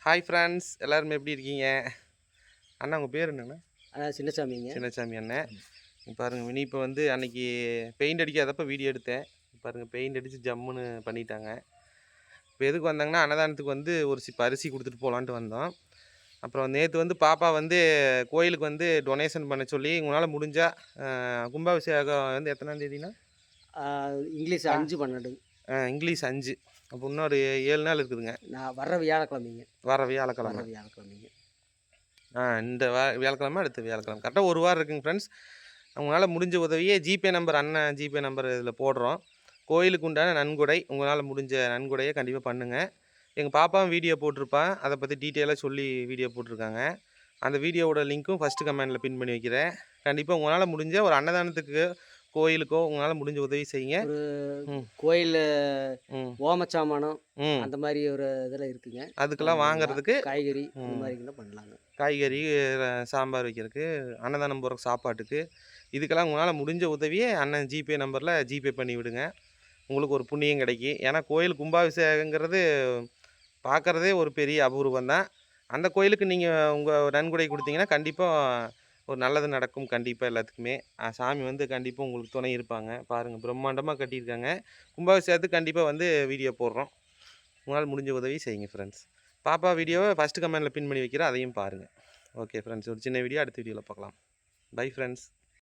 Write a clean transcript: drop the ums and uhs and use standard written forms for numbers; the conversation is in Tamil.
ஹாய் ஃப்ரெண்ட்ஸ், எல்லாரும் எப்படி இருக்கீங்க? அண்ணா உங்கள் பேர் என்னண்ணா? சின்னசாமிங்க. சின்னசாமி அண்ணன். பாருங்கள் மினி இப்போ வந்து அன்றைக்கி பெயிண்ட் அடிக்காதப்போ வீடியோ எடுத்தேன். பாருங்கள் பெயிண்ட் அடித்து ஜம்முன்னு பண்ணிட்டாங்க. இப்போ எதுக்கு வந்தாங்கன்னா அன்னதானத்துக்கு வந்து ஒரு சிப்ப அரிசி கொடுத்துட்டு போகலான்ட்டு வந்தோம். அப்புறம் நேற்று வந்து பாப்பா வந்து கோயிலுக்கு வந்து டொனேஷன் பண்ண சொல்லி உங்களால் முடிஞ்சால் கும்பாபிஷேகம் வந்து எத்தனாம் தேதினா? இங்கிலீஷ் 5/12. இங்கிலீஷ் 5. அப்போ இன்னொரு 7 நாள் இருக்குதுங்க. நான் வர்ற வியாழக்கிழமைங்க. வர வியாழக்கிழமை. இந்த வியாழக்கிழமை அடுத்த வியாழக்கிழமை கரெக்டாக ஒரு வாரம் இருக்குங்க ஃப்ரெண்ட்ஸ். உங்களால் முடிஞ்ச உதவியே ஜிபே நம்பர் அண்ணன் ஜிபே நம்பர் இதில் போடுறோம். கோயிலுக்கு உண்டான நன்கொடை உங்களால் முடிஞ்ச நன்கொடையை கண்டிப்பாக பண்ணுங்கள். எங்கள் பாப்பாவும் வீடியோ போட்டிருப்பான், அதை பற்றி டீட்டெயிலாக சொல்லி வீடியோ போட்டிருக்காங்க. அந்த வீடியோவோட லிங்க்கும் ஃபஸ்ட்டு கமெண்டில் பின் பண்ணி வைக்கிறேன். கண்டிப்பாக உங்களால் முடிஞ்ச ஒரு அன்னதானத்துக்கு கோயிலுக்கோ உங்களால் முடிஞ்ச உதவி செய்யுங்க. கோயில் ஓமச்சாமானம் அந்த மாதிரி ஒரு இதில் இருக்குங்க. அதுக்கெல்லாம் வாங்குறதுக்கு காய்கறி இந்த மாதிரிலாம் பண்ணலாங்க. காய்கறி சாம்பார் வைக்கிறதுக்கு, அன்னதானம் போடுற சாப்பாட்டுக்கு, இதுக்கெல்லாம் உங்களால் முடிஞ்ச உதவியை அண்ணன் ஜிபே நம்பரில் ஜிபே பண்ணி விடுங்க. உங்களுக்கு ஒரு புண்ணியம் கிடைக்கும். ஏன்னா கோயில் கும்பாபிஷேகங்கிறது பார்க்குறதே ஒரு பெரிய அபூர்வம் தான். அந்த கோயிலுக்கு நீங்கள் உங்கள் நன்கொடை கொடுத்தீங்கன்னா கண்டிப்பாக ஒரு நல்லது நடக்கும். கண்டிப்பாக எல்லாத்துக்குமே சாமி வந்து கண்டிப்பாக உங்களுக்கு துணை இருப்பாங்க. பாருங்கள் பிரம்மாண்டமாக கட்டியிருக்காங்க. கும்பாபிஷேகத்துக்கு கண்டிப்பாக வந்து வீடியோ போடுறோம். உங்களால் முடிஞ்ச உதவி செய்யுங்க ஃப்ரெண்ட்ஸ். பாப்பா வீடியோவை ஃபஸ்ட்டு கமெண்டில் பின் பண்ணி வைக்கிறேன், அதையும் பாருங்கள். ஓகே ஃப்ரெண்ட்ஸ், ஒரு சின்ன வீடியோ அடுத்த வீடியோவில் பார்க்கலாம். Bye friends.